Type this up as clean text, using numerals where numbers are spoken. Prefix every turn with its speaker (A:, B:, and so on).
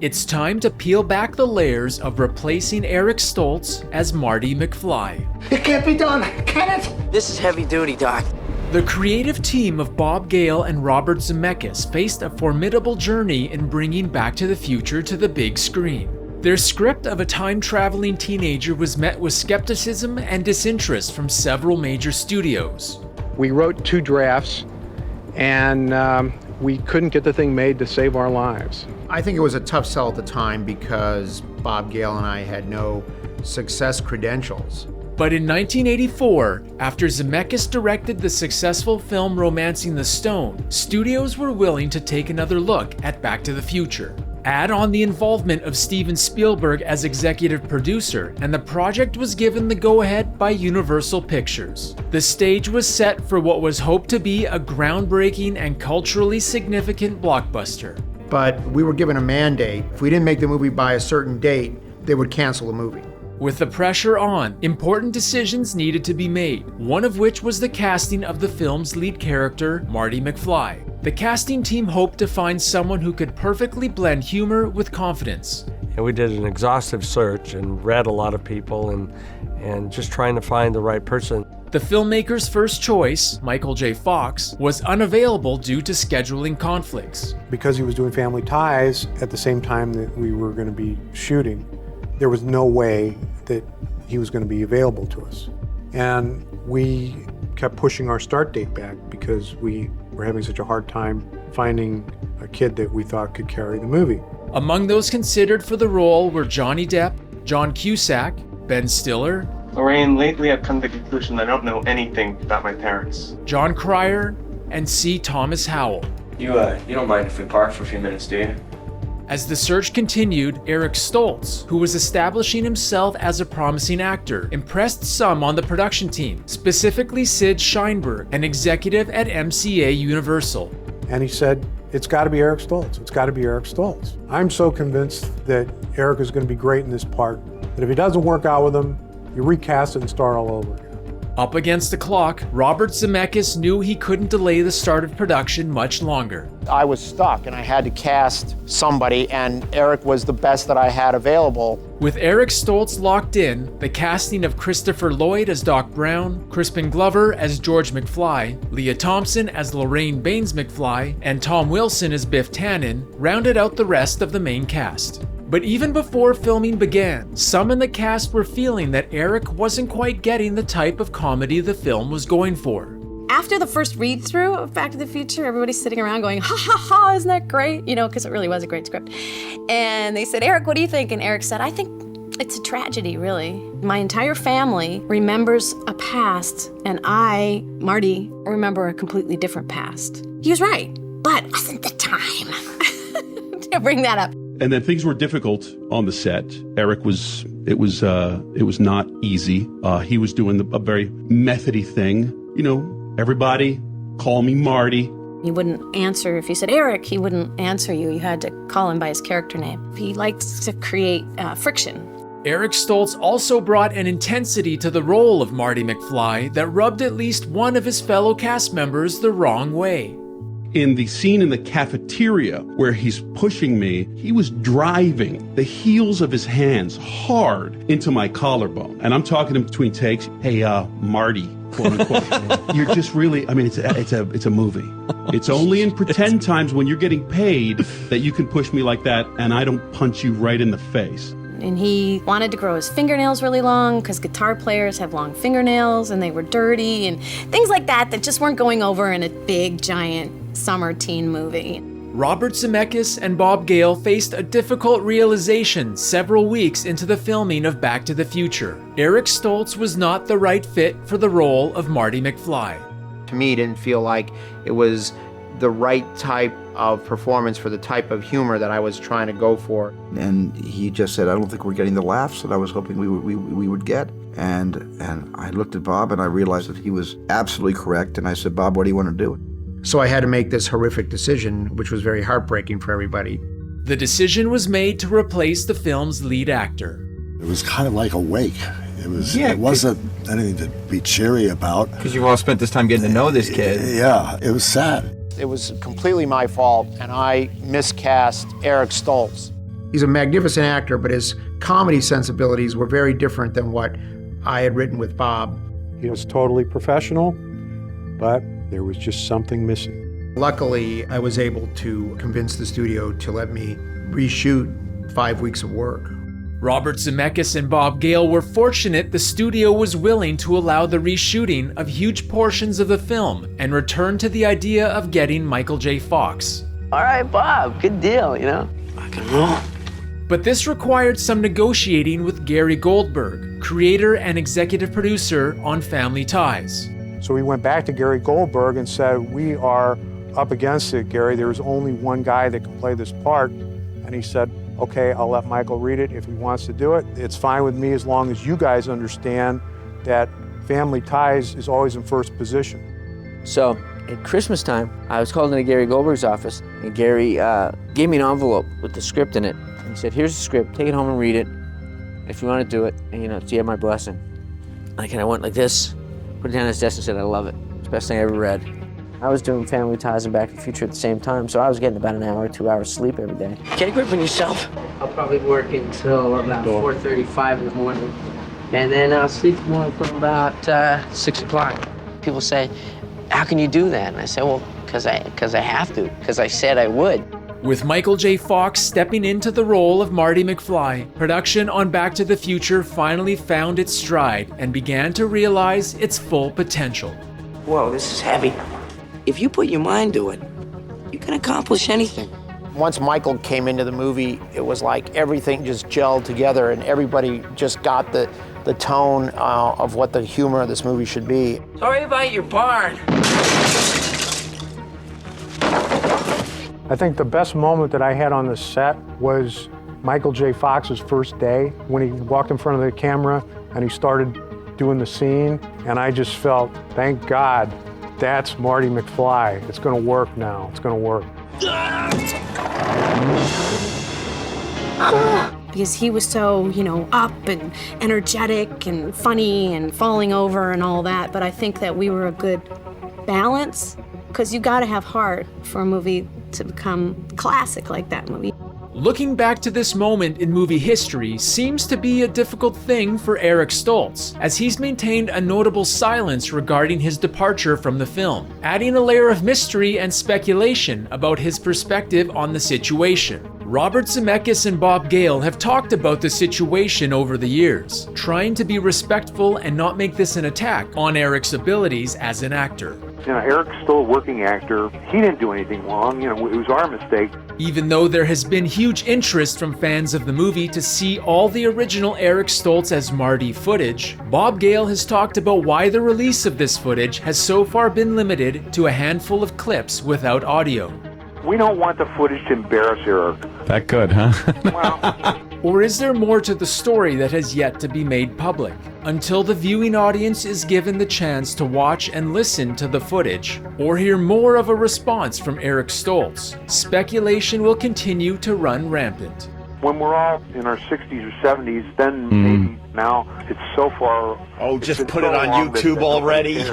A: It's time to peel back the layers of replacing Eric Stoltz as Marty McFly.
B: It can't be done, can it?
C: This is heavy duty, Doc.
A: The creative team of Bob Gale and Robert Zemeckis faced a formidable journey in bringing Back to the Future to the big screen. Their script of a time-traveling teenager was met with skepticism and disinterest from several major studios.
D: We wrote 2 drafts, and we couldn't get the thing made to save our lives.
E: I think it was a tough sell at the time because Bob Gale and I had no success credentials.
A: But in 1984, after Zemeckis directed the successful film Romancing the Stone, studios were willing to take another look at Back to the Future. Add on the involvement of Steven Spielberg as executive producer, and the project was given the go-ahead by Universal Pictures. The stage was set for what was hoped to be a groundbreaking and culturally significant blockbuster.
E: But we were given a mandate. If we didn't make the movie by a certain date, they would cancel the movie.
A: With the pressure on, important decisions needed to be made, one of which was the casting of the film's lead character, Marty McFly. The casting team hoped to find someone who could perfectly blend humor with confidence.
F: And we did an exhaustive search and read a lot of people and just trying to find the right person.
A: The filmmaker's first choice, Michael J. Fox, was unavailable due to scheduling conflicts.
D: Because he was doing Family Ties at the same time that we were going to be shooting, there was no way that he was going to be available to us. And we kept pushing our start date back because we were having such a hard time finding a kid that we thought could carry the movie.
A: Among those considered for the role were Johnny Depp, John Cusack, Ben Stiller,
G: Lorraine, lately I've come to the conclusion that I don't know anything about my parents.
A: John Cryer, and C. Thomas Howell.
G: You don't mind if we park for a few minutes, do you?
A: As the search continued, Eric Stoltz, who was establishing himself as a promising actor, impressed some on the production team, specifically Sid Sheinberg, an executive at MCA Universal.
D: And he said, it's got to be Eric Stoltz. It's got to be Eric Stoltz. I'm so convinced that Eric is going to be great in this part that if it doesn't work out with him, you recast it and start all over again.
A: Up against the clock, Robert Zemeckis knew he couldn't delay the start of production much longer.
E: I was stuck and I had to cast somebody, and Eric was the best that I had available.
A: With Eric Stoltz locked in, the casting of Christopher Lloyd as Doc Brown, Crispin Glover as George McFly, Leah Thompson as Lorraine Baines McFly, and Tom Wilson as Biff Tannen rounded out the rest of the main cast. But even before filming began, some in the cast were feeling that Eric wasn't quite getting the type of comedy the film was going for.
H: After the first read-through of Back to the Future, everybody's sitting around going, ha ha ha, isn't that great? You know, because it really was a great script. And they said, Eric, what do you think? And Eric said, I think it's a tragedy, really. My entire family remembers a past, and I, Marty, remember a completely different past. He was right, but wasn't the time to bring that up.
I: And then things were difficult on the set. Eric it was not easy. He was doing a very methody thing. You know, everybody call me Marty.
H: He wouldn't answer if you said Eric, he wouldn't answer you. You had to call him by his character name. He liked to create friction.
A: Eric Stoltz also brought an intensity to the role of Marty McFly that rubbed at least one of his fellow cast members the wrong way.
I: In the scene in the cafeteria where he's pushing me, he was driving the heels of his hands hard into my collarbone. And I'm talking in between takes, hey, Marty, quote unquote. You're just really, I mean, it's a movie. It's only in pretend times when you're getting paid that you can push me like that and I don't punch you right in the face.
H: And he wanted to grow his fingernails really long because guitar players have long fingernails and they were dirty and things like that just weren't going over in a big, giant summer teen movie.
A: Robert Zemeckis and Bob Gale faced a difficult realization several weeks into the filming of Back to the Future. Eric Stoltz was not the right fit for the role of Marty McFly.
E: To me, it didn't feel like it was the right type of performance for the type of humor that I was trying to go for.
J: And he just said, I don't think we're getting the laughs that I was hoping we would get. And I looked at Bob and I realized that he was absolutely correct. And I said, Bob, what do you want to do?
E: So I had to make this horrific decision, which was very heartbreaking for everybody.
A: The decision was made to replace the film's lead actor.
K: It was kind of like a wake. It wasn't anything to be cheery about.
C: Because you've all spent this time getting to know this kid.
K: Yeah, it was sad.
E: It was completely my fault, and I miscast Eric Stoltz. He's a magnificent actor, but his comedy sensibilities were very different than what I had written with Bob.
D: He was totally professional, but there was just something missing.
E: Luckily, I was able to convince the studio to let me reshoot 5 weeks of work.
A: Robert Zemeckis and Bob Gale were fortunate the studio was willing to allow the reshooting of huge portions of the film and return to the idea of getting Michael J. Fox.
L: All right, Bob, good deal, you know? Rock and roll.
A: But this required some negotiating with Gary Goldberg, creator and executive producer on Family Ties.
D: So we went back to Gary Goldberg and said, we are up against it, Gary. There's only one guy that can play this part. And he said, okay, I'll let Michael read it if he wants to do it. It's fine with me as long as you guys understand that Family Ties is always in first position.
L: So at Christmas time, I was called into Gary Goldberg's office, and Gary gave me an envelope with the script in it. He said, here's the script, take it home and read it. If you want to do it, and, you know, you have my blessing. Like, and I went like this, put it down on his desk and said, I love it. It's the best thing I ever read. I was doing Family Ties and Back to the Future at the same time, so I was getting about an hour, 2 hours sleep every day. Get a grip on yourself. I'll probably work until about 4:35 in the morning, and then I'll sleep from about 6 o'clock. People say, how can you do that? And I say, well, because I have to, because I said I would.
A: With Michael J. Fox stepping into the role of Marty McFly, production on Back to the Future finally found its stride and began to realize its full potential.
L: Whoa, this is heavy. If you put your mind to it, you can accomplish anything.
E: Once Michael came into the movie, it was like everything just gelled together and everybody just got the tone of what the humor of this movie should be.
L: Sorry about your barn.
D: I think the best moment that I had on the set was Michael J. Fox's first day when he walked in front of the camera and he started doing the scene, and I just felt, thank God, that's Marty McFly. It's gonna work now, it's gonna work.
H: Because he was so, you know, up and energetic and funny and falling over and all that, but I think that we were a good balance, because you gotta have heart for a movie to become classic like that movie.
A: Looking back to this moment in movie history seems to be a difficult thing for Eric Stoltz, as he's maintained a notable silence regarding his departure from the film, adding a layer of mystery and speculation about his perspective on the situation. Robert Zemeckis and Bob Gale have talked about the situation over the years, trying to be respectful and not make this an attack on Eric's abilities as an actor.
M: You know, Eric's still a working actor. He didn't do anything wrong. You know, it was our mistake.
A: Even though there has been huge interest from fans of the movie to see all the original Eric Stoltz as Marty footage, Bob Gale has talked about why the release of this footage has so far been limited to a handful of clips without audio.
M: We don't want the footage to embarrass Eric.
N: That good, huh?
M: Well,
A: or is there more to the story that has yet to be made public? Until the viewing audience is given the chance to watch and listen to the footage, or hear more of a response from Eric Stoltz, speculation will continue to run rampant.
M: when we're all in our 60s or 70s, then maybe. Now it's so far.
C: Oh, just put it on YouTube already.